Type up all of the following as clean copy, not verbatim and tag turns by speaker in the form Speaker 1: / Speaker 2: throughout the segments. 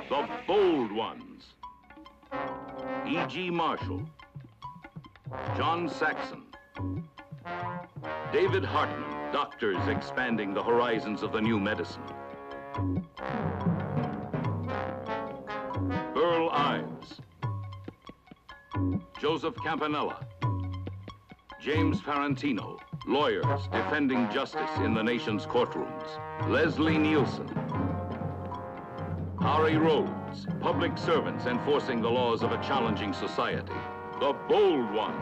Speaker 1: The bold ones. E.G. Marshall, John Saxon, David Hartman, doctors expanding the horizons of the new medicine. Burl Ives, Joseph Campanella, James Farentino, lawyers defending justice in the nation's courtrooms. Leslie Nielsen, Harry Rhodes, public servants enforcing the laws of a challenging society. The bold ones.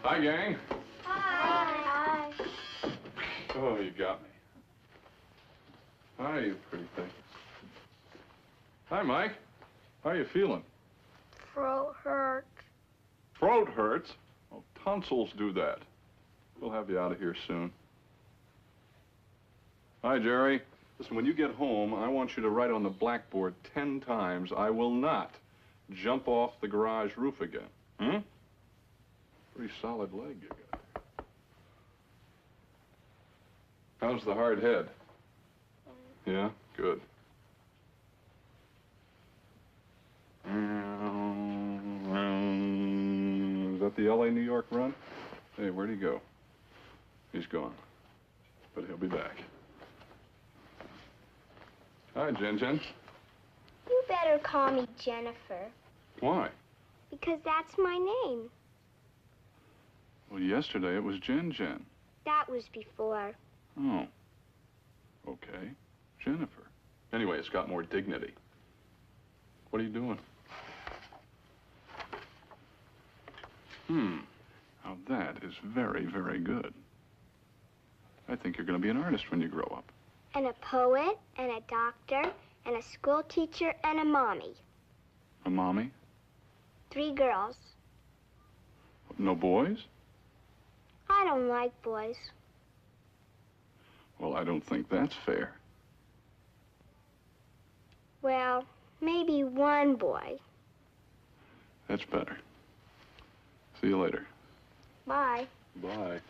Speaker 2: Hi, gang.
Speaker 3: Hi.
Speaker 2: Oh, you got me. Hi, you pretty thing. Hi, Mike. How are you feeling?
Speaker 3: Throat hurts.
Speaker 2: Throat hurts? Oh, tonsils do that. We'll have you out of here soon. Hi, Jerry. Listen, when you get home, I want you to write on the blackboard 10 times, I will not jump off the garage roof again. Hmm? Pretty solid leg you got. How's the hard head? Yeah? Good. Is that the L.A. New York run? Hey, where'd he go? He's gone. But he'll be back. Hi, Jen.
Speaker 3: You better call me Jennifer.
Speaker 2: Why?
Speaker 3: Because that's my name.
Speaker 2: Well, yesterday it was Jen.
Speaker 3: That was before.
Speaker 2: Oh. Okay. Jennifer. Anyway, it's got more dignity. What are you doing? Now that is very, very good. I think you're going to be an artist when you grow up.
Speaker 3: And a poet, and a doctor, and a school teacher, and a mommy.
Speaker 2: A mommy?
Speaker 3: 3 girls.
Speaker 2: No boys?
Speaker 3: I don't like boys.
Speaker 2: Well, I don't think that's fair.
Speaker 3: Well, maybe 1 boy.
Speaker 2: That's better. See you later.
Speaker 3: Bye.
Speaker 2: Bye.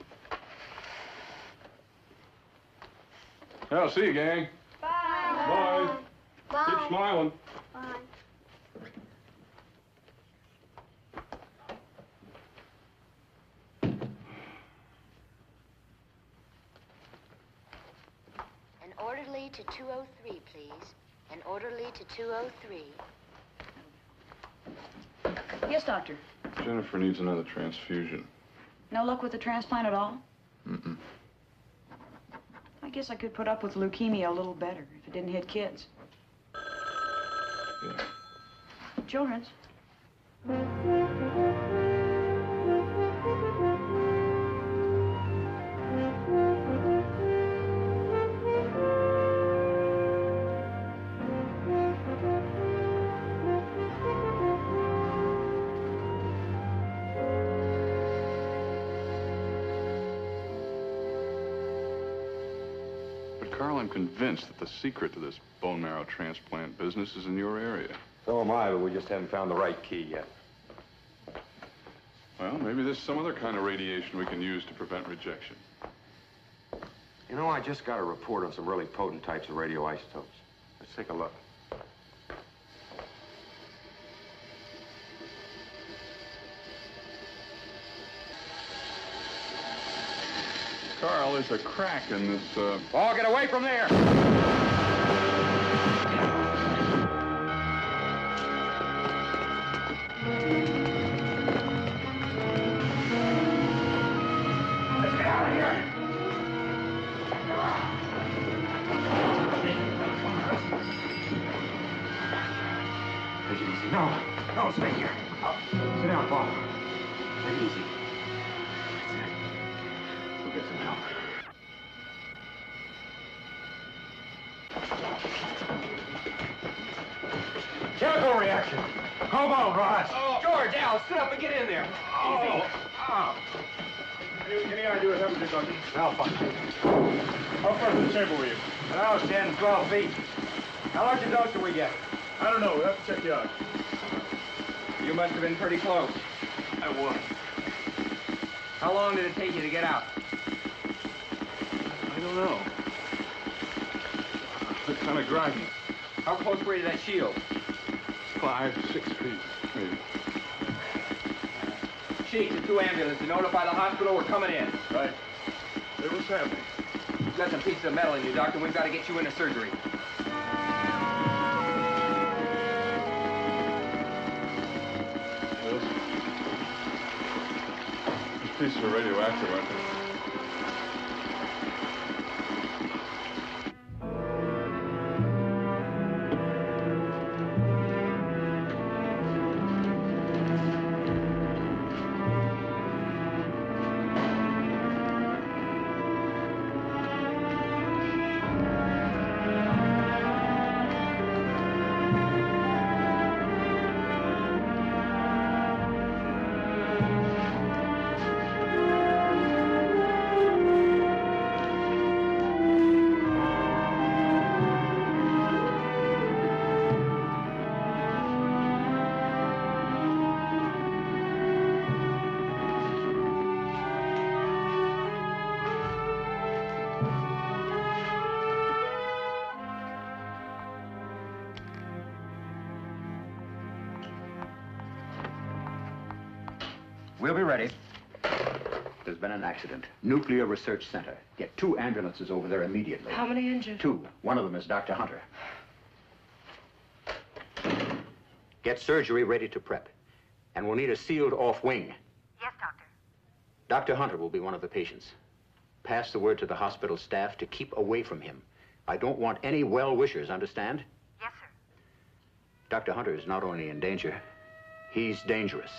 Speaker 2: Yeah, see you, gang.
Speaker 3: Bye.
Speaker 2: Bye.
Speaker 3: Bye.
Speaker 2: Keep smiling.
Speaker 3: Bye.
Speaker 4: An orderly to 203, please. An orderly to 203.
Speaker 5: Yes, doctor.
Speaker 2: Jennifer needs another transfusion.
Speaker 5: No luck with the transplant at all?
Speaker 2: Mm-mm.
Speaker 5: I guess I could put up with leukemia a little better if it didn't hit kids.
Speaker 2: Yeah.
Speaker 5: Children's.
Speaker 2: Carl, I'm convinced that the secret to this bone marrow transplant business is in your area.
Speaker 6: So am I, but we just haven't found the right key yet.
Speaker 2: Well, maybe there's some other kind of radiation we can use to prevent rejection.
Speaker 6: You know, I just got a report on some really potent types of radioisotopes. Let's take a look.
Speaker 2: Carl, there's a crack in this,
Speaker 6: Oh, get away from there! Let's get out of here! Take it easy. No, stay here. Sit down, Paul. Take it easy. That's it. We'll get some help. direction. Come on, Ross.
Speaker 7: Oh. George, Al, sit up and get in there.
Speaker 6: Oh.
Speaker 7: Easy.
Speaker 6: Oh.
Speaker 2: Any idea what happened to Doctor?
Speaker 6: Now, fine.
Speaker 2: How far from the chamber were you?
Speaker 6: Now, 10, 12 feet. How large a dose do we get?
Speaker 2: I don't know. We'll have to check you out.
Speaker 7: You must have been pretty close.
Speaker 2: I was.
Speaker 7: How long did it take you to get out?
Speaker 2: I don't know. It's kind of groggy.
Speaker 7: How close were you to that shield?
Speaker 2: 5, 6 feet, maybe.
Speaker 7: Chief, the 2 ambulances. Notify the hospital we're coming in.
Speaker 2: Right. Hey, what's happening?
Speaker 7: You've got some pieces of metal in you, Doctor. We've got to get you into surgery.
Speaker 2: These pieces are radioactive, aren't they?
Speaker 6: We'll be ready. There's been an accident. Nuclear Research Center. Get 2 ambulances over there immediately.
Speaker 5: How many injured?
Speaker 6: 2. One of them is Dr. Hunter. Get surgery ready to prep. And we'll need a sealed-off wing.
Speaker 5: Yes, Doctor.
Speaker 6: Dr. Hunter will be one of the patients. Pass the word to the hospital staff to keep away from him. I don't want any well-wishers, understand?
Speaker 5: Yes, sir.
Speaker 6: Dr. Hunter is not only in danger, he's dangerous.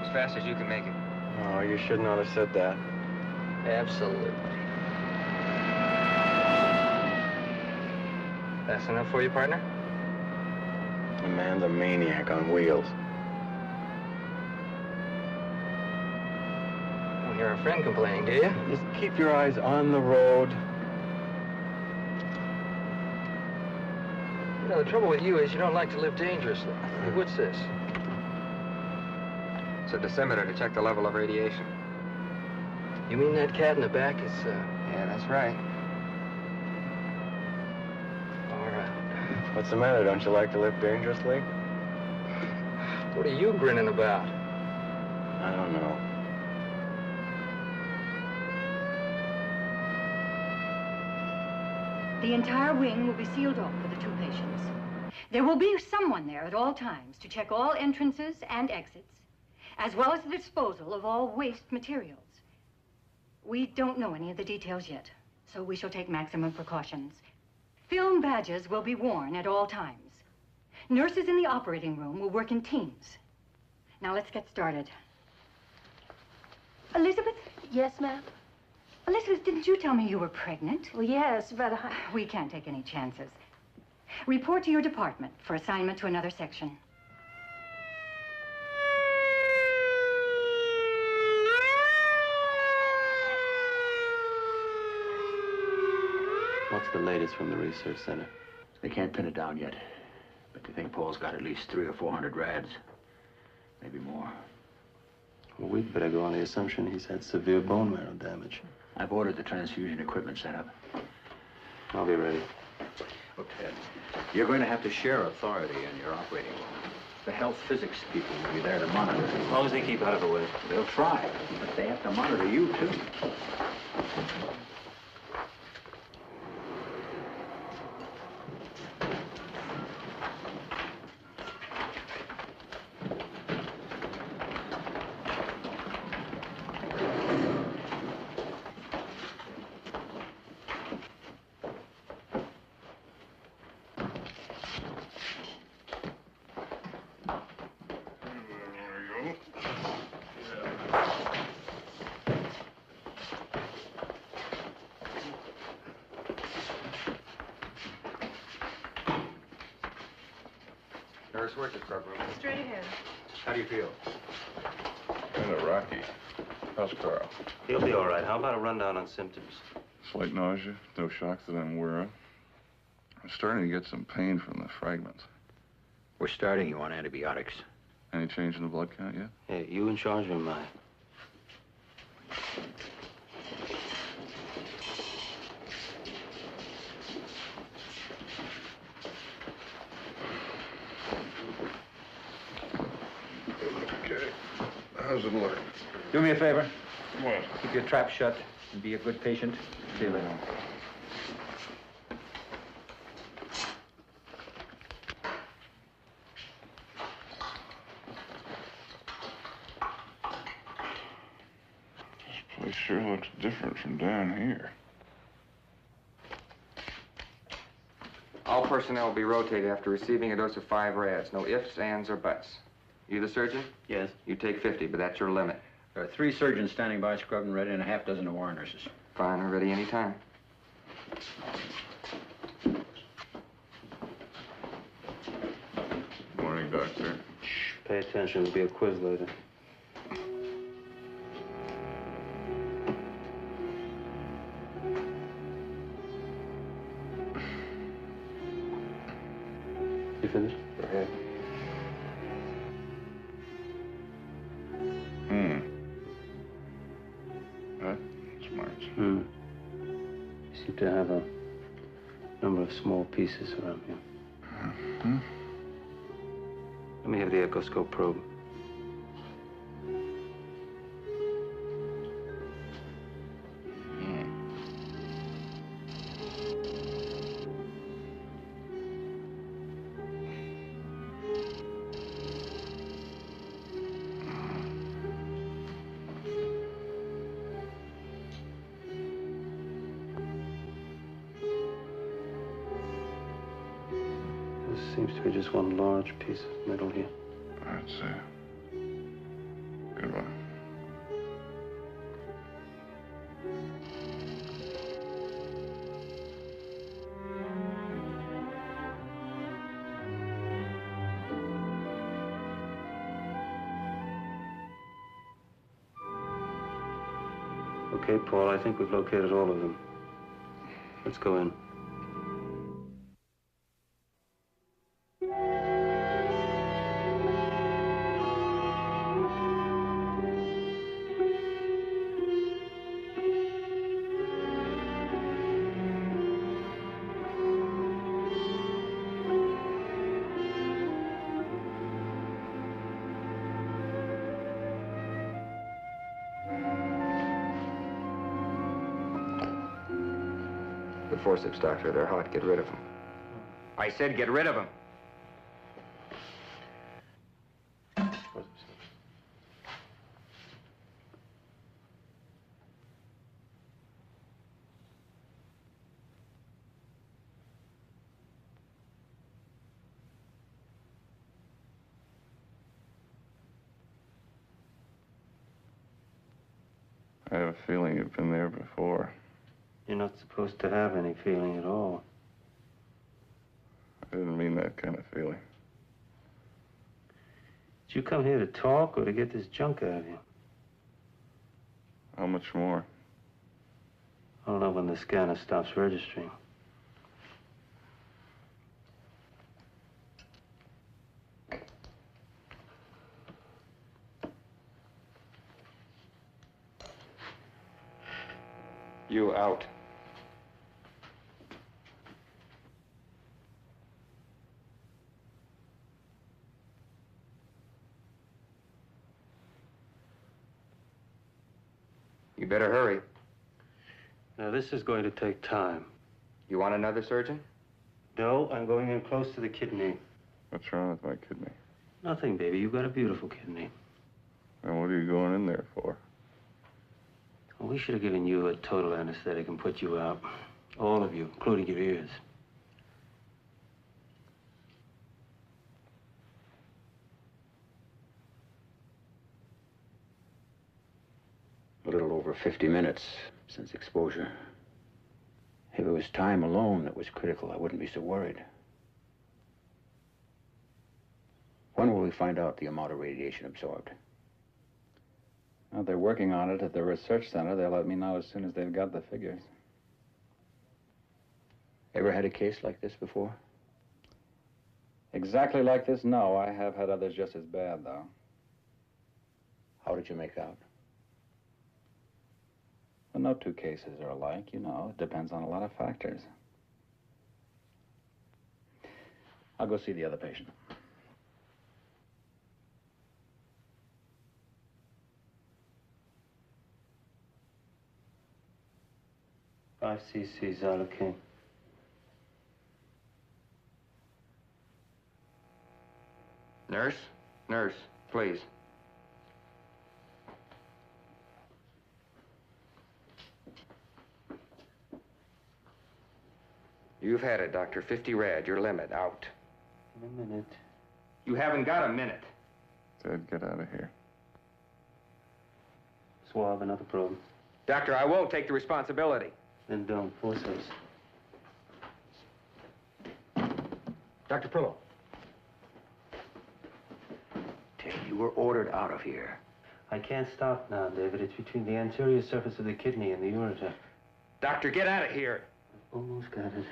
Speaker 7: As fast as you can make it.
Speaker 8: Oh, you should not have said that.
Speaker 7: Absolutely. That's enough for you, partner?
Speaker 8: The man's a maniac on wheels.
Speaker 7: Don't hear a friend complaining, do you?
Speaker 8: Just keep your eyes on the road.
Speaker 7: You know, the trouble with you is you don't like to live dangerously. Hey, what's this? It's a dosimeter to check the level of radiation. You mean that cat in the back is, Yeah, that's right. All right.
Speaker 8: What's the matter? Don't you like to live dangerously?
Speaker 7: What are you grinning about?
Speaker 8: I don't know.
Speaker 9: The entire wing will be sealed off for the 2 patients. There will be someone there at all times to check all entrances and exits, as well as the disposal of all waste materials. We don't know any of the details yet, so we shall take maximum precautions. Film badges will be worn at all times. Nurses in the operating room will work in teams. Now let's get started. Elizabeth?
Speaker 10: Yes, ma'am?
Speaker 9: Elizabeth, didn't you tell me you were pregnant?
Speaker 10: Well, yes, but
Speaker 9: We can't take any chances. Report to your department for assignment to another section.
Speaker 8: What's the latest from the research center?
Speaker 6: They can't pin it down yet, but they think Paul's got at least 300 or 400 rads. Maybe more.
Speaker 8: Well, we'd better go on the assumption he's had severe bone marrow damage.
Speaker 6: I've ordered the transfusion equipment set up.
Speaker 8: I'll be ready.
Speaker 6: Look, Ted, you're going to have to share authority in your operating room. The health physics people will be there to monitor.
Speaker 8: As long as they keep out of the way.
Speaker 6: They'll try, but they have to monitor you, too.
Speaker 7: Nurse, where's the scrub room?
Speaker 5: Straight ahead.
Speaker 6: How do you feel?
Speaker 2: Kind of rocky. How's Carl?
Speaker 8: He'll be all right. How about a rundown on symptoms?
Speaker 2: Slight nausea, no shock that I'm aware of. I'm starting to get some pain from the fragments.
Speaker 6: We're starting you on antibiotics.
Speaker 2: Any change in the blood count yet?
Speaker 8: Hey, you in charge or mine?
Speaker 2: Okay. How's it look?
Speaker 6: Do me a favor.
Speaker 2: What?
Speaker 6: Keep your trap shut and be a good patient. See you later.
Speaker 2: This place sure looks different from down here.
Speaker 7: All personnel will be rotated after receiving a dose of 5 rads. No ifs, ands, or buts. You the surgeon?
Speaker 8: Yes.
Speaker 7: You take 50, but that's your limit.
Speaker 6: There are 3 surgeons standing by, scrubbed and ready, and a half dozen of war nurses.
Speaker 7: Fine, we're ready any time.
Speaker 2: Morning, Doctor.
Speaker 8: Pay attention. There'll be a quiz later. You finished?
Speaker 7: Go ahead.
Speaker 2: That's March.
Speaker 8: You seem to have a number of small pieces around here. Let me have the echoscope probe. Seems to be just one large piece of metal here.
Speaker 2: That's a good one.
Speaker 8: Okay, Paul, I think we've located all of them. Let's go in.
Speaker 7: The forceps, Doctor. They're hot. Get rid of them. I said get rid of them.
Speaker 2: I have a feeling you've been there before.
Speaker 8: You're not supposed to have any feeling at all.
Speaker 2: I didn't mean that kind of feeling.
Speaker 8: Did you come here to talk or to get this junk out of you?
Speaker 2: How much more?
Speaker 8: I don't know when the scanner stops registering.
Speaker 7: You out. You better hurry.
Speaker 8: Now, this is going to take time.
Speaker 7: You want another surgeon?
Speaker 8: No, I'm going in close to the kidney.
Speaker 2: What's wrong with my kidney?
Speaker 8: Nothing, baby. You've got a beautiful kidney.
Speaker 2: And what are you going in there for?
Speaker 8: Well, we should have given you a total anesthetic and put you out. All of you, including your ears.
Speaker 6: A little over 50 minutes since exposure. If it was time alone that was critical, I wouldn't be so worried. When will we find out the amount of radiation absorbed?
Speaker 10: Well, they're working on it at the research center. They'll let me know as soon as they've got the figures.
Speaker 6: Ever had a case like this before?
Speaker 10: Exactly like this, no. I have had others just as bad, though.
Speaker 6: How did you make out?
Speaker 10: Well, no two cases are alike, you know. It depends on a lot of factors. I'll go see the other patient.
Speaker 8: Five cc Xylocaine.
Speaker 7: Nurse, please. You've had it, Doctor. 50 rad, your limit, out.
Speaker 8: In a minute.
Speaker 7: You haven't got a minute.
Speaker 10: Ted, get out of here.
Speaker 8: Swab, another probe.
Speaker 7: Doctor, I won't take the responsibility.
Speaker 8: Then don't force us.
Speaker 6: Dr. Prillo. Ted, you were ordered out of here.
Speaker 8: I can't stop now, David. It's between the anterior surface of the kidney and the ureter.
Speaker 7: Doctor, get out of here.
Speaker 8: Almost got it.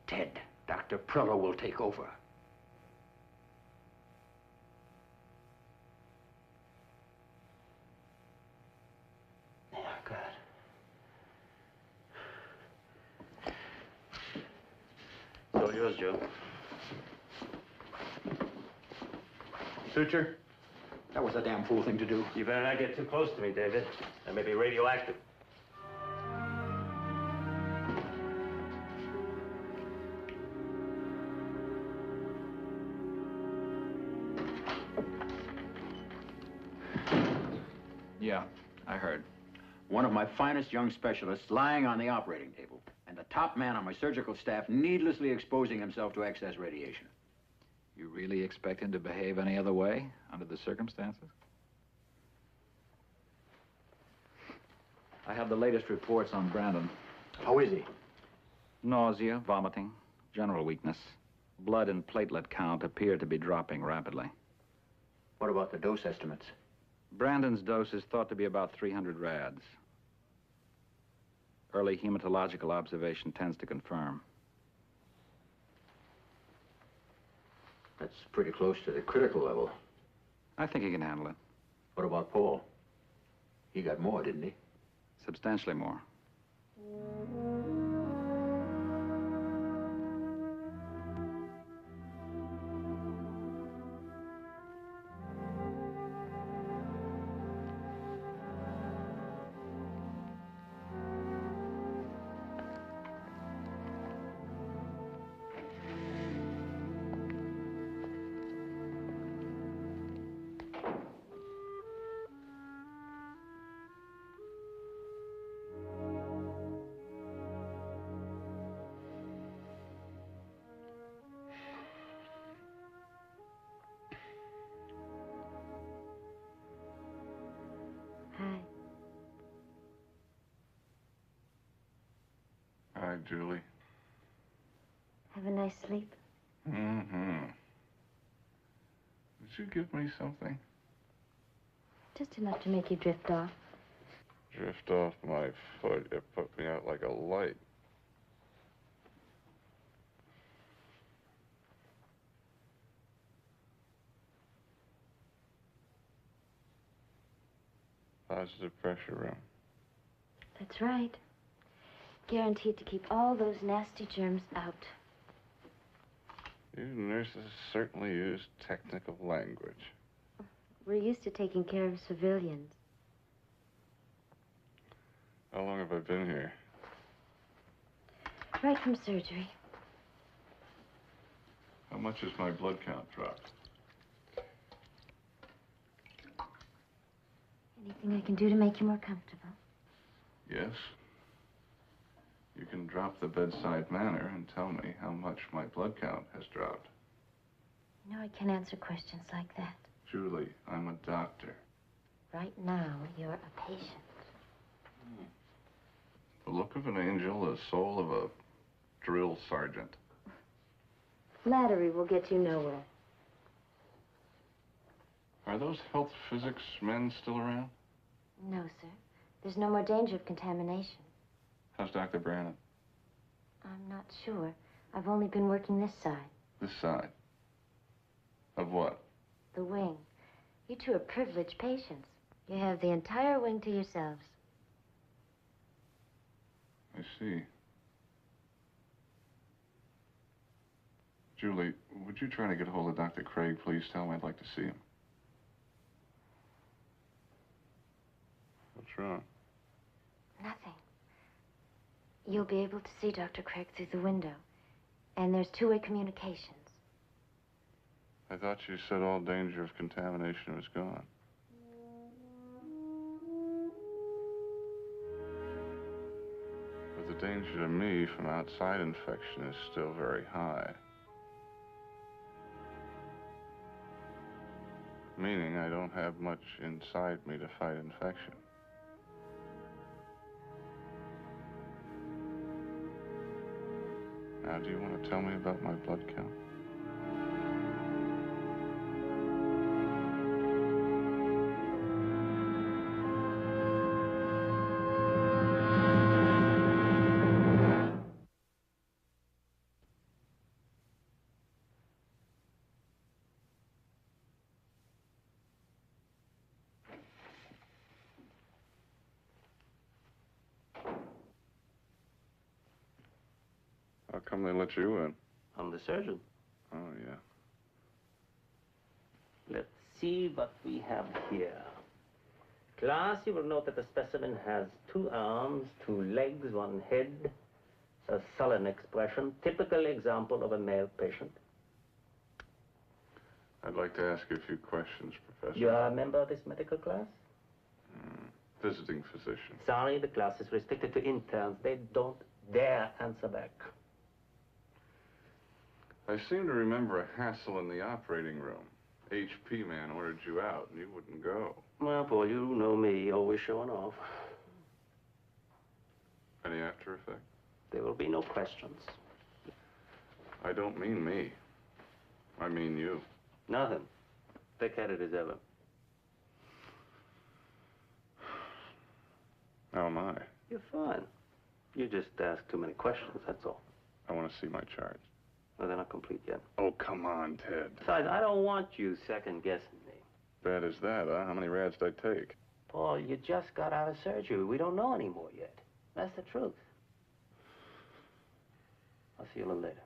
Speaker 6: Ted, Dr. Prillo will take over.
Speaker 8: Yeah, got it. It's all yours, Joe.
Speaker 7: Suture?
Speaker 6: That was a damn fool thing to do.
Speaker 8: You better not get too close to me, David. I may be radioactive.
Speaker 10: Yeah, I heard.
Speaker 6: One of my finest young specialists lying on the operating table, and the top man on my surgical staff needlessly exposing himself to excess radiation.
Speaker 10: You really expect him to behave any other way under the circumstances? I have the latest reports on Brandon.
Speaker 6: How is he?
Speaker 10: Nausea, vomiting, general weakness. Blood and platelet count appear to be dropping rapidly.
Speaker 6: What about the dose estimates?
Speaker 10: Brandon's dose is thought to be about 300 rads. Early hematological observation tends to confirm.
Speaker 6: That's pretty close to the critical level.
Speaker 10: I think he can handle it.
Speaker 6: What about Paul? He got more, didn't he?
Speaker 10: Substantially more.
Speaker 2: Hi, Julie.
Speaker 4: Have a nice sleep.
Speaker 2: Mm-hmm. Did you give me something?
Speaker 4: Just enough to make you drift off.
Speaker 2: Drift off my foot. It put me out like a light. Positive pressure room.
Speaker 4: That's right. Guaranteed to keep all those nasty germs out.
Speaker 2: You nurses certainly use technical language.
Speaker 4: We're used to taking care of civilians.
Speaker 2: How long have I been here?
Speaker 4: Right from surgery.
Speaker 2: How much has my blood count dropped?
Speaker 4: Anything I can do to make you more comfortable?
Speaker 2: Yes. You can drop the bedside manner and tell me how much my blood count has dropped.
Speaker 4: You know I can't answer questions like that.
Speaker 2: Julie, I'm a doctor.
Speaker 4: Right now, you're a patient.
Speaker 2: The look of an angel, the soul of a drill sergeant.
Speaker 4: Flattery will get you nowhere.
Speaker 2: Are those health physics men still around?
Speaker 4: No, sir. There's no more danger of contamination.
Speaker 2: How's Dr. Brannon?
Speaker 4: I'm not sure. I've only been working this side.
Speaker 2: This side? Of what?
Speaker 4: The wing. You two are privileged patients. You have the entire wing to yourselves.
Speaker 2: I see. Julie, would you try to get hold of Dr. Craig, please? Tell him I'd like to see him. What's wrong?
Speaker 4: Nothing. You'll be able to see Dr. Craig through the window. And there's two-way communications.
Speaker 2: I thought you said all danger of contamination was gone. But the danger to me from outside infection is still very high. Meaning I don't have much inside me to fight infection. Now, do you want to tell me about my blood count? How come they let you in?
Speaker 8: I'm the surgeon.
Speaker 2: Oh, yeah.
Speaker 8: Let's see what we have here. Class, you will note that the specimen has 2 arms, 2 legs, 1 head, a sullen expression, typical example of a male patient.
Speaker 2: I'd like to ask you a few questions, Professor.
Speaker 8: You are a member of this medical class?
Speaker 2: Visiting physician.
Speaker 8: Sorry, the class is restricted to interns. They don't dare answer back.
Speaker 2: I seem to remember a hassle in the operating room. HP man ordered you out, and you wouldn't go.
Speaker 8: Well, Paul, you know me, always showing off.
Speaker 2: Any after effect?
Speaker 8: There will be no questions.
Speaker 2: I don't mean me. I mean you.
Speaker 8: Nothing. Thick-headed as ever.
Speaker 2: How am I?
Speaker 8: You're fine. You just ask too many questions, that's all.
Speaker 2: I want to see my charts.
Speaker 8: Well, they're not complete yet.
Speaker 2: Oh, come on, Ted.
Speaker 8: Besides, I don't want you second-guessing me.
Speaker 2: Bad as that, huh? How many rads did I take?
Speaker 8: Paul, you just got out of surgery. We don't know any more yet. That's the truth. I'll see you a little later.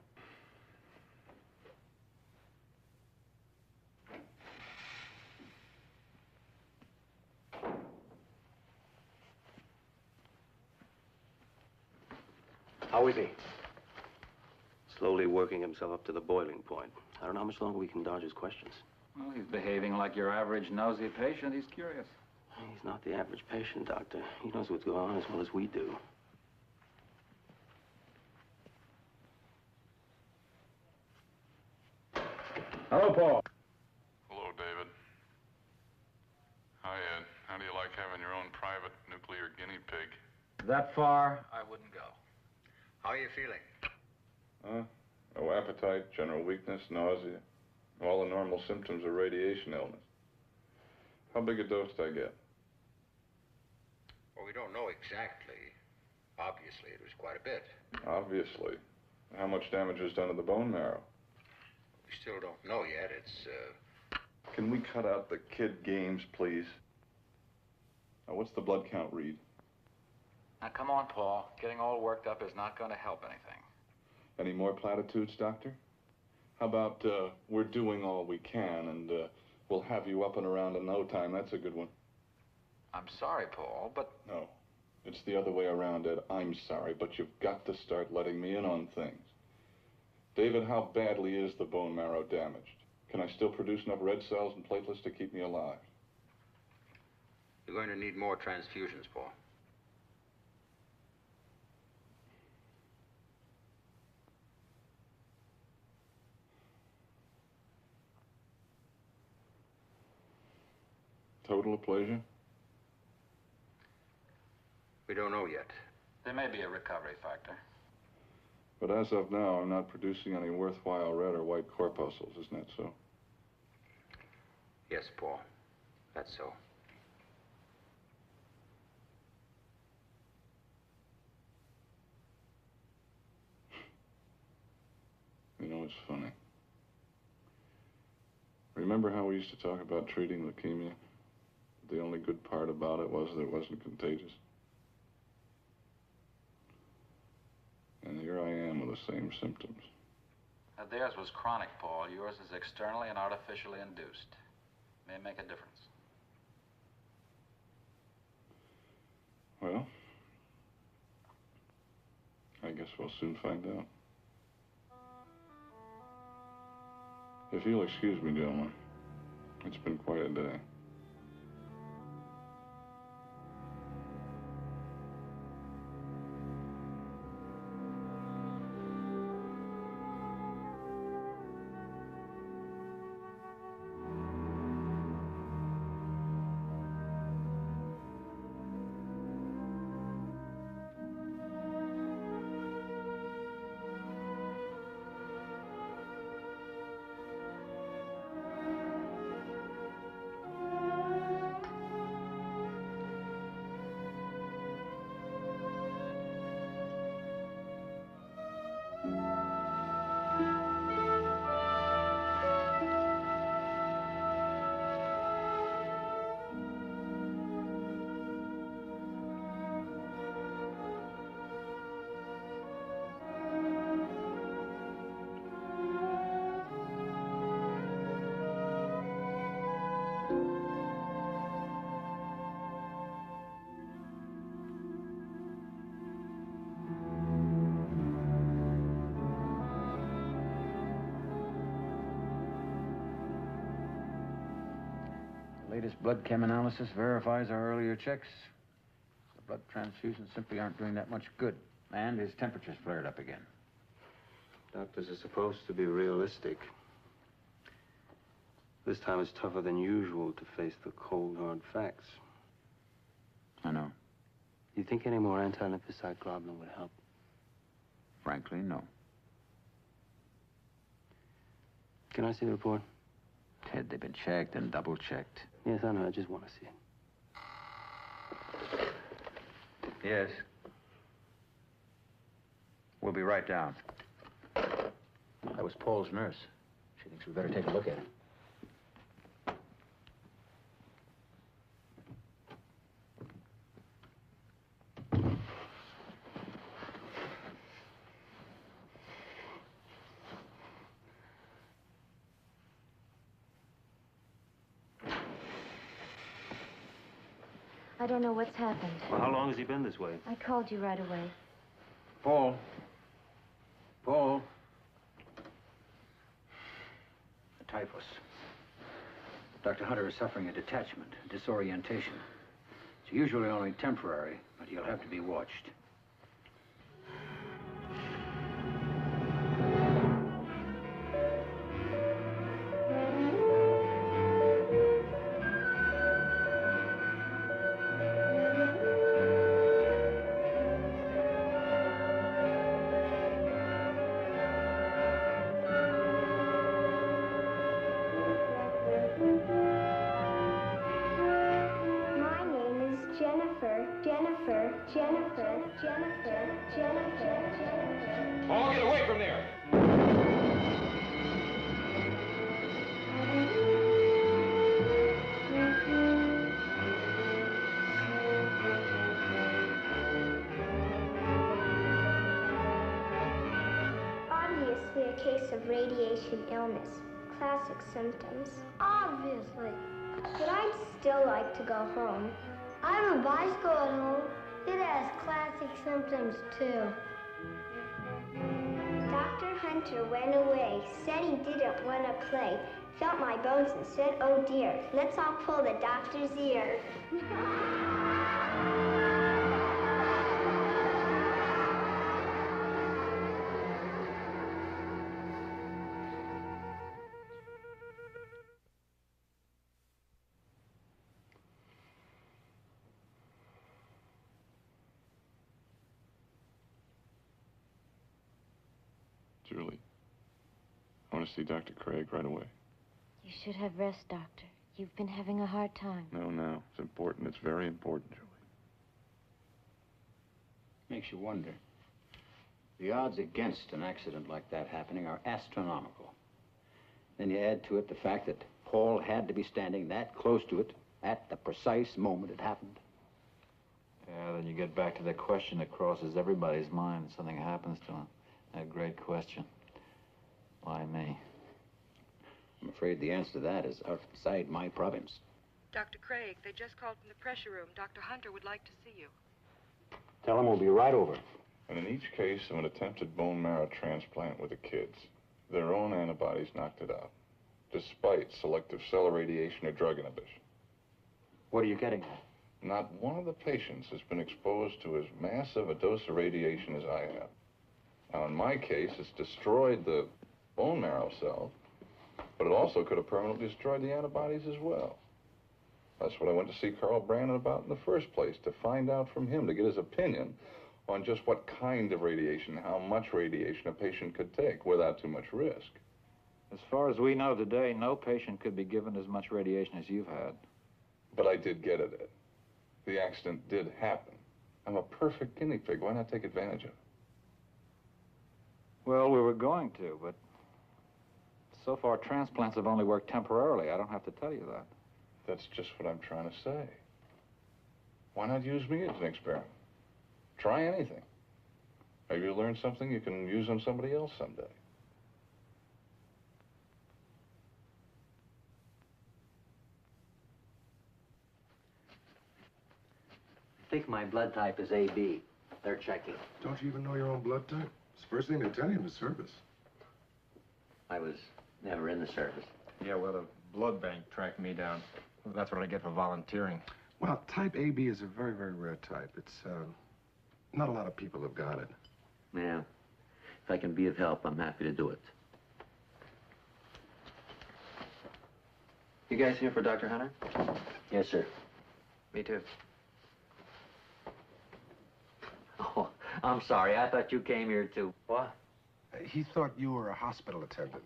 Speaker 6: How is he?
Speaker 8: Slowly working himself up to the boiling point. I don't know how much longer we can dodge his questions.
Speaker 10: Well, he's behaving like your average nosy patient. He's curious.
Speaker 8: He's not the average patient, Doctor. He knows what's going on as well as we do.
Speaker 10: Hello, Paul.
Speaker 2: Hello, David. Hi, Ed. How do you like having your own private nuclear guinea pig?
Speaker 10: That far, I wouldn't go.
Speaker 6: How are you feeling?
Speaker 2: No appetite, general weakness, nausea. All the normal symptoms of radiation illness. How big a dose did I get?
Speaker 6: Well, we don't know exactly. Obviously, it was quite a bit.
Speaker 2: Obviously. How much damage was done to the bone marrow?
Speaker 6: We still don't know yet.
Speaker 2: Can we cut out the kid games, please? Now, what's the blood count read?
Speaker 10: Now, come on, Paul. Getting all worked up is not going to help anything.
Speaker 2: Any more platitudes, Doctor? How about, we're doing all we can, and we'll have you up and around in no time. That's a good one.
Speaker 10: I'm sorry, Paul, but...
Speaker 2: No, it's the other way around, Ed. I'm sorry, but you've got to start letting me in on things. David, how badly is the bone marrow damaged? Can I still produce enough red cells and platelets to keep me alive?
Speaker 6: You're going to need more transfusions, Paul.
Speaker 2: Total aplasia?
Speaker 6: We don't know yet.
Speaker 10: There may be a recovery factor.
Speaker 2: But as of now, I'm not producing any worthwhile red or white corpuscles, isn't that so?
Speaker 6: Yes, Paul. That's so.
Speaker 2: You know, it's funny. Remember how we used to talk about treating leukemia? The only good part about it was that it wasn't contagious. And here I am with the same symptoms.
Speaker 10: Now, theirs was chronic, Paul. Yours is externally and artificially induced. May make a difference.
Speaker 2: Well, I guess we'll soon find out. If you'll excuse me, gentlemen, it's been quite a day.
Speaker 6: Latest blood chem analysis verifies our earlier checks. The blood transfusions simply aren't doing that much good. And his temperature's flared up again.
Speaker 7: Doctors are supposed to be realistic. This time it's tougher than usual to face the cold, hard facts.
Speaker 6: I know.
Speaker 7: Do you think any more anti-lymphocyte globulin would help?
Speaker 6: Frankly, no.
Speaker 7: Can I see the report?
Speaker 6: Ted, they've been checked and double-checked.
Speaker 7: Yes, I know. I just want to see it.
Speaker 6: Yes. We'll be right down. That was Paul's nurse. She thinks we better take a look at him.
Speaker 4: I don't know what's happened.
Speaker 7: Well, how long has he been this way?
Speaker 4: I called you right away.
Speaker 6: Paul. Paul. The typhus. Dr. Hunter is suffering a detachment, disorientation. It's usually only temporary, but he'll have to be watched.
Speaker 3: Jennifer.
Speaker 10: Paul, get away from there!
Speaker 3: Obviously a case of radiation illness. Classic symptoms. Obviously. But I'd still like to go home. I have a bicycle at home. It has classic symptoms, too. Dr. Hunter went away, said he didn't want to play, felt my bones and said, oh dear, let's all pull the doctor's ear.
Speaker 2: Julie, I want to see Dr. Craig right away.
Speaker 4: You should have rest, Doctor. you've been having a hard time.
Speaker 2: No. It's important. It's very important, Julie.
Speaker 6: Makes you wonder. The odds against an accident like that happening are astronomical. Then you add to it the fact that Paul had to be standing that close to it at the precise moment it happened.
Speaker 10: Yeah, then you get back to the question that crosses everybody's mind when something happens to him. That great question. Why me?
Speaker 6: I'm afraid the answer to that is outside my province.
Speaker 9: Dr. Craig, they just called from the pressure room. Dr. Hunter would like to see you.
Speaker 6: Tell him we'll be right over.
Speaker 2: And in each case of an attempted bone marrow transplant with the kids, their own antibodies knocked it out, despite selective cell irradiation or drug inhibition.
Speaker 6: What are you getting at?
Speaker 2: Not one of the patients has been exposed to as massive a dose of radiation as I have. Now, in my case, it's destroyed the bone marrow cells, but it also could have permanently destroyed the antibodies as well. That's what I went to see Carl Brandon about in the first place, to find out from him, to get his opinion on just what kind of radiation, how much radiation a patient could take without too much risk.
Speaker 10: As far as we know today, no patient could be given as much radiation as you've had.
Speaker 2: But I did get it, Ed. The accident did happen. I'm a perfect guinea pig. Why not take advantage of it?
Speaker 10: Well, we were going to, but so far transplants have only worked temporarily. I don't have to tell you that.
Speaker 2: That's just what I'm trying to say. Why not use me as an experiment? Try anything. Maybe you'll learn something you can use on somebody else someday.
Speaker 6: I think my blood type is AB. They're checking.
Speaker 11: Don't you even know your own blood type? It's the first thing they tell you in the service.
Speaker 6: I was never in the service.
Speaker 7: Yeah, well, the blood bank tracked me down. That's what I get for volunteering.
Speaker 11: Well, type AB is a very, very rare type. It's, not a lot of people have got it.
Speaker 12: Yeah. If I can be of help, I'm happy to do it.
Speaker 7: You guys here for Dr. Hunter?
Speaker 6: Yes, sir.
Speaker 7: Me too.
Speaker 12: Oh, I'm sorry. I thought you came here to...
Speaker 7: What?
Speaker 11: He thought you were a hospital attendant.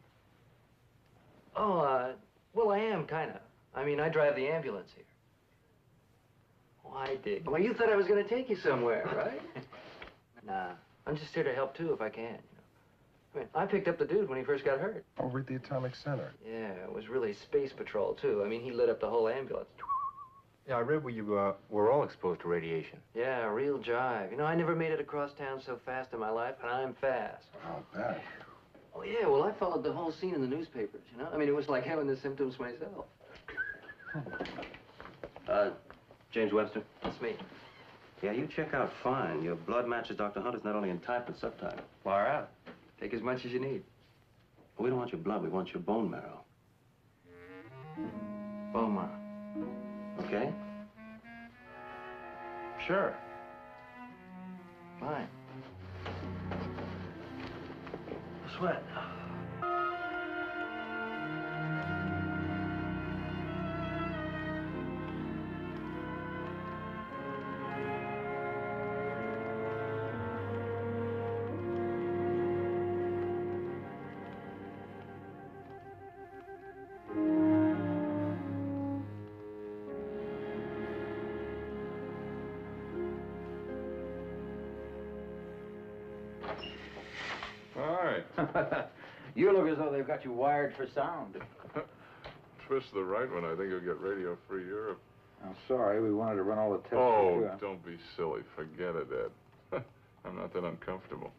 Speaker 7: Oh, well, I am, kind of. I mean, I drive the ambulance here. Oh, I dig. Well, you thought I was going to take you somewhere, right? Nah, I'm just here to help, too, if I can, you know. I mean, I picked up the dude when he first got hurt.
Speaker 11: Over at the Atomic Center.
Speaker 7: Yeah, it was really space patrol, too. I mean, he lit up the whole ambulance.
Speaker 13: Yeah, I read where you were all exposed to radiation.
Speaker 7: Yeah, real jive. You know, I never made it across town so fast in my life, and I'm fast.
Speaker 11: How bad?
Speaker 7: Oh, yeah, well, I followed the whole scene in the newspapers, you know? I mean, it was like having the symptoms myself.
Speaker 8: James Webster?
Speaker 7: That's me.
Speaker 8: Yeah, you check out fine. Your blood matches Dr. Hunter's not only in type, but subtype.
Speaker 7: Far out. Take as much as you need.
Speaker 8: We don't want your blood, we want your bone marrow.
Speaker 7: Bone marrow.
Speaker 8: Okay?
Speaker 7: Sure. Fine. Sweat.
Speaker 6: You look as though they've got you wired for sound.
Speaker 2: Twist the right one, I think you'll get Radio Free Europe.
Speaker 10: I'm sorry, we wanted to run all the tests.
Speaker 2: Oh, don't be silly. Forget it, Ed. I'm not that uncomfortable.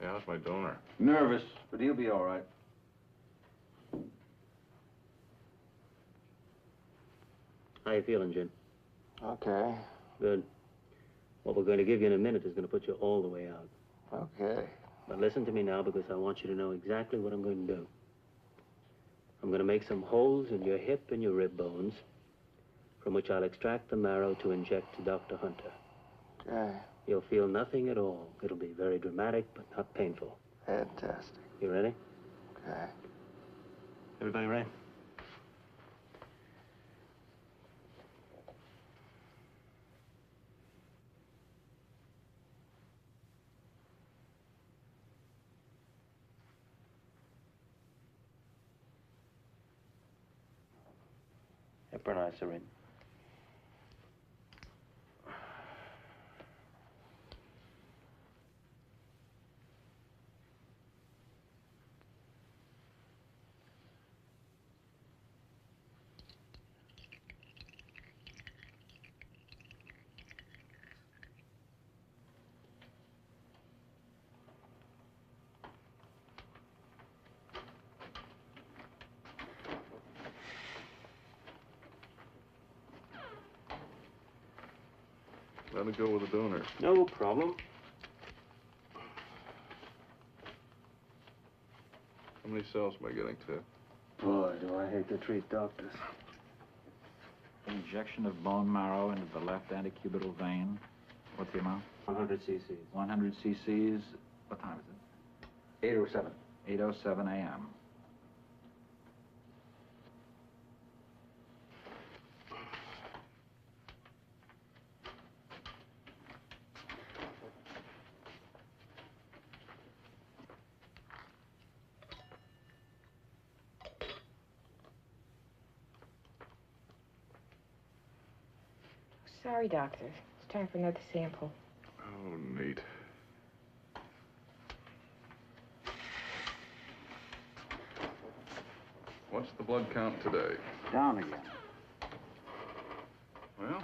Speaker 2: Yeah, how's my donor?
Speaker 6: Nervous, but he'll be all right.
Speaker 8: How you feeling, Jim?
Speaker 7: Okay.
Speaker 8: Good. What we're going to give you in a minute is going to put you all the way out.
Speaker 7: Okay.
Speaker 8: But listen to me now, because I want you to know exactly what I'm going to do. I'm going to make some holes in your hip and your rib bones, from which I'll extract the marrow to inject to Dr. Hunter.
Speaker 7: Okay.
Speaker 8: You'll feel nothing at all. It'll be very dramatic, but not painful.
Speaker 7: Fantastic.
Speaker 8: You ready?
Speaker 7: Okay.
Speaker 8: Everybody ready?
Speaker 14: spermicillin.
Speaker 2: Let it go with the donor.
Speaker 14: No problem.
Speaker 2: How many cells am I getting to?
Speaker 14: Boy, do I hate to treat doctors.
Speaker 10: Injection of bone marrow into the left antecubital vein. What's the amount?
Speaker 14: 100 cc's.
Speaker 10: 100 cc's. What time is it?
Speaker 14: 8:07.
Speaker 10: 8:07 a.m.
Speaker 15: Sorry, doctor. It's time for another sample.
Speaker 2: Oh, neat. What's the blood count today?
Speaker 6: Down again.
Speaker 2: Well,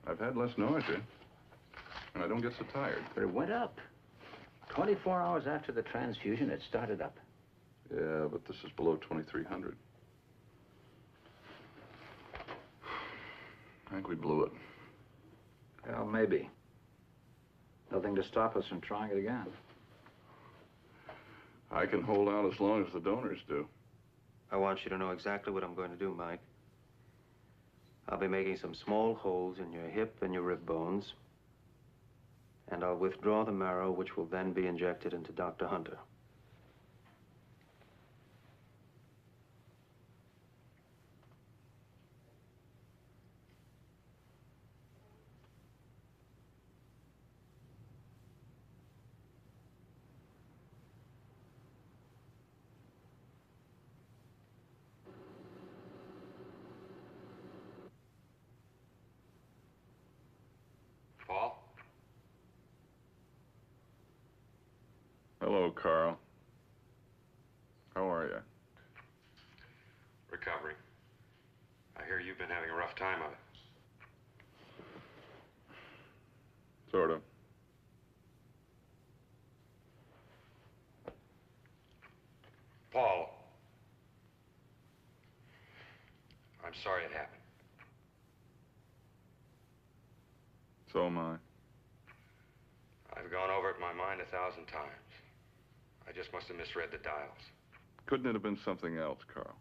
Speaker 2: I've had less nausea, and I don't get so tired.
Speaker 6: But it went up. 24 hours after the transfusion, it started up.
Speaker 2: Yeah, but this is below 2,300. I think we blew it.
Speaker 10: Well, maybe. Nothing to stop us from trying it again.
Speaker 2: I can hold out as long as the donors do.
Speaker 14: I want you to know exactly what I'm going to do, Mike. I'll be making some small holes in your hip and your rib bones, and I'll withdraw the marrow, which will then be injected into Dr. Hunter.
Speaker 2: Paul? Hello, Carl. How are you?
Speaker 16: Recovery. I hear you've been having a rough time of it.
Speaker 2: Sort of.
Speaker 16: Paul. I'm sorry it happened.
Speaker 2: So am I.
Speaker 16: I've gone over it in my mind 1,000 times. I just must have misread the dials.
Speaker 2: Couldn't it have been something else, Carl?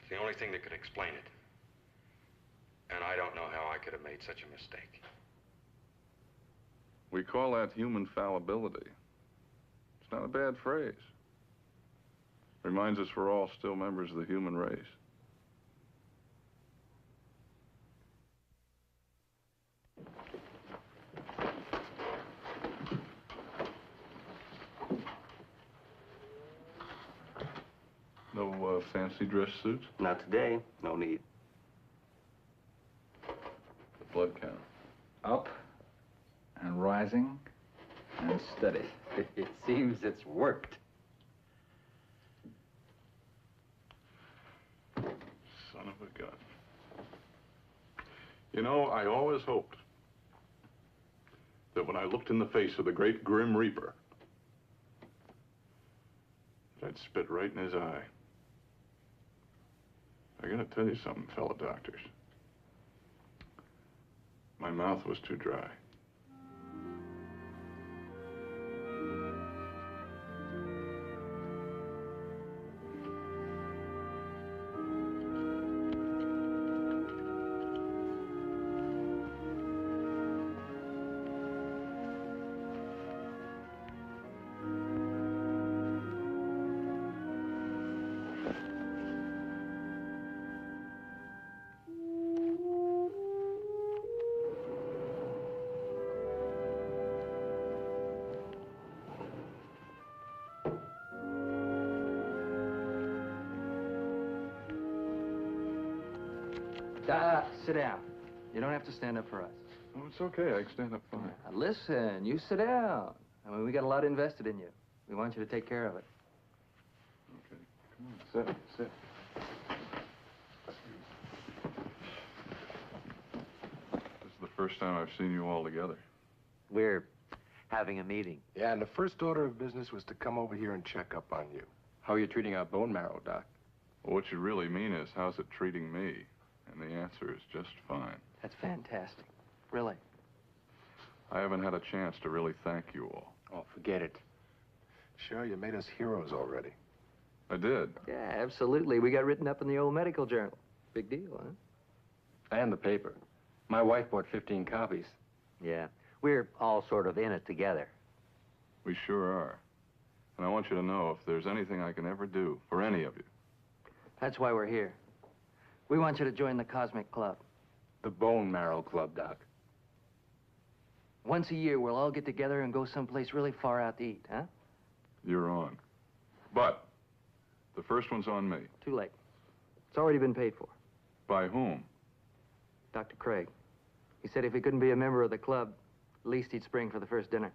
Speaker 16: It's the only thing that could explain it. And I don't know how I could have made such a mistake.
Speaker 2: We call that human fallibility. It's not a bad phrase. Reminds us we're all still members of the human race. No fancy dress suits?
Speaker 14: Not today. No need.
Speaker 2: The blood count.
Speaker 10: Up and rising and steady.
Speaker 6: It seems it's worked.
Speaker 2: Son of a gun. You know, I always hoped that when I looked in the face of the great Grim Reaper, I'd spit right in his eye. I gotta tell you something, fellow doctors. My mouth was too dry.
Speaker 7: Sit down. You don't have to stand up for us.
Speaker 2: Oh, it's okay. I can stand up fine.
Speaker 7: Now, listen, you sit down. I mean, we got a lot invested in you. We want you to take care of it.
Speaker 2: Okay. Come on, sit. This is the first time I've seen you all together.
Speaker 12: We're having a meeting.
Speaker 11: Yeah, and the first order of business was to come over here and check up on you. How are you treating our bone marrow, Doc?
Speaker 2: Well, what you really mean is, how's it treating me? And the answer is just fine.
Speaker 7: That's fantastic. Really.
Speaker 2: I haven't had a chance to really thank you all.
Speaker 11: Oh, forget it. Sure, you made us heroes already.
Speaker 2: I did.
Speaker 7: Yeah, absolutely. We got written up in the old medical journal. Big deal, huh?
Speaker 13: And the paper. My wife bought 15 copies.
Speaker 12: Yeah. We're all sort of in it together.
Speaker 2: We sure are. And I want you to know if there's anything I can ever do for any of you.
Speaker 7: That's why we're here. We want you to join the Cosmic Club.
Speaker 13: The Bone Marrow Club, Doc.
Speaker 7: Once a year, we'll all get together and go someplace really far out to eat, huh?
Speaker 2: You're on. But the first one's on me.
Speaker 7: Too late. It's already been paid for.
Speaker 2: By whom?
Speaker 7: Dr. Craig. He said if he couldn't be a member of the club, at least he'd spring for the first dinner.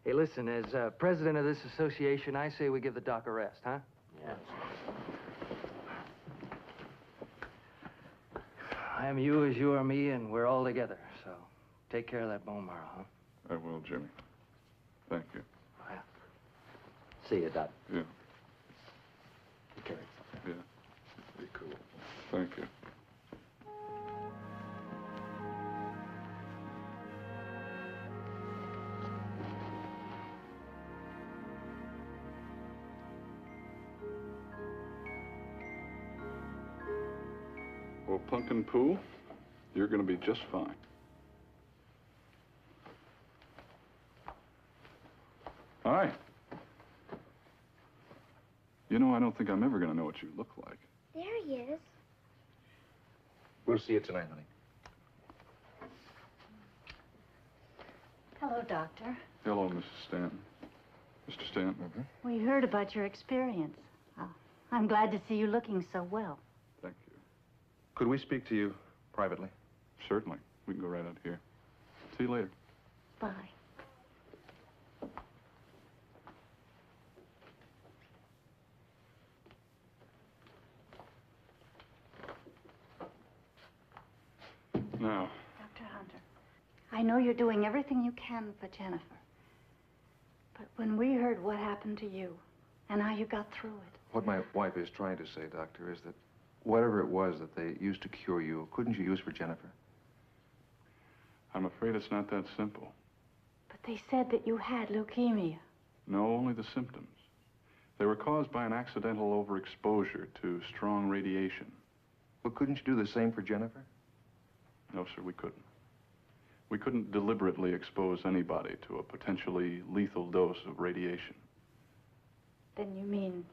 Speaker 7: Hey, listen, as president of this association, I say we give the doc a rest, huh?
Speaker 12: Yeah.
Speaker 7: I am you as you are me, and we're all together. So take care of that bone marrow, huh?
Speaker 2: I will, Jimmy. Thank you.
Speaker 7: Oh, yeah.
Speaker 12: See you, Doc.
Speaker 2: Yeah.
Speaker 7: Okay.
Speaker 2: Yeah.
Speaker 11: Be cool.
Speaker 2: Thank you. Well, Pumpkin Pooh, you're going to be just fine. Hi. You know, I don't think I'm ever going to know what you look like.
Speaker 3: There he is.
Speaker 11: We'll see you tonight, honey.
Speaker 17: Hello, Doctor.
Speaker 2: Hello, Mrs. Stanton. Mr. Stanton.
Speaker 17: We heard about your experience. I'm glad to see you looking so well.
Speaker 2: Thank you.
Speaker 11: Could we speak to you privately?
Speaker 2: Certainly. We can go right out here. See you later.
Speaker 17: Bye.
Speaker 2: Now.
Speaker 17: Dr. Hunter, I know you're doing everything you can for Jennifer. But when we heard what happened to you and how you got through it...
Speaker 18: What my wife is trying to say, Doctor, is that whatever it was that they used to cure you, couldn't you use for Jennifer?
Speaker 2: I'm afraid it's not that simple.
Speaker 17: But they said that you had leukemia.
Speaker 2: No, only the symptoms. They were caused by an accidental overexposure to strong radiation.
Speaker 18: Well, couldn't you do the same for Jennifer?
Speaker 2: No, sir, we couldn't. We couldn't deliberately expose anybody to a potentially lethal dose of radiation.
Speaker 17: Then you mean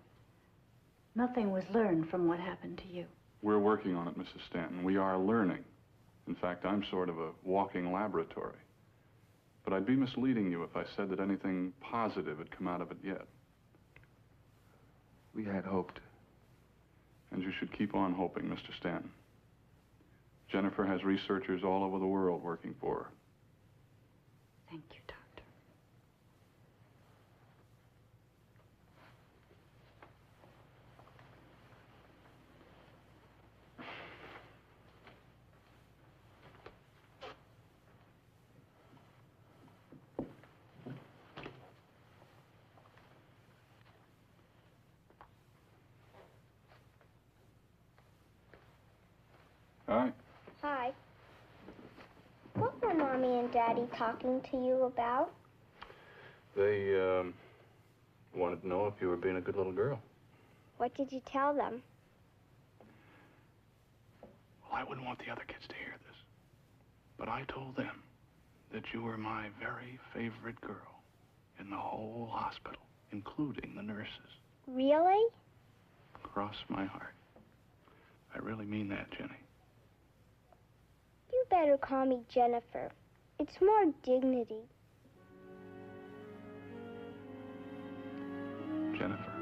Speaker 17: nothing was learned from what happened to you?
Speaker 2: We're working on it, Mrs. Stanton. We are learning. In fact, I'm sort of a walking laboratory. But I'd be misleading you if I said that anything positive had come out of it yet.
Speaker 18: We had hoped.
Speaker 2: And you should keep on hoping, Mr. Stanton. Jennifer has researchers all over the world working for her.
Speaker 17: Thank you, Doctor.
Speaker 2: Hi.
Speaker 3: Hi. What were Mommy and Daddy talking to you about?
Speaker 14: They, wanted to know if you were being a good little girl.
Speaker 3: What did you tell them?
Speaker 2: Well, I wouldn't want the other kids to hear this. But I told them that you were my very favorite girl in the whole hospital, including the nurses.
Speaker 3: Really?
Speaker 2: Cross my heart. I really mean that, Jenny.
Speaker 3: You better call me Jennifer. It's more dignity.
Speaker 2: Jennifer.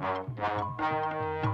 Speaker 1: Transplant.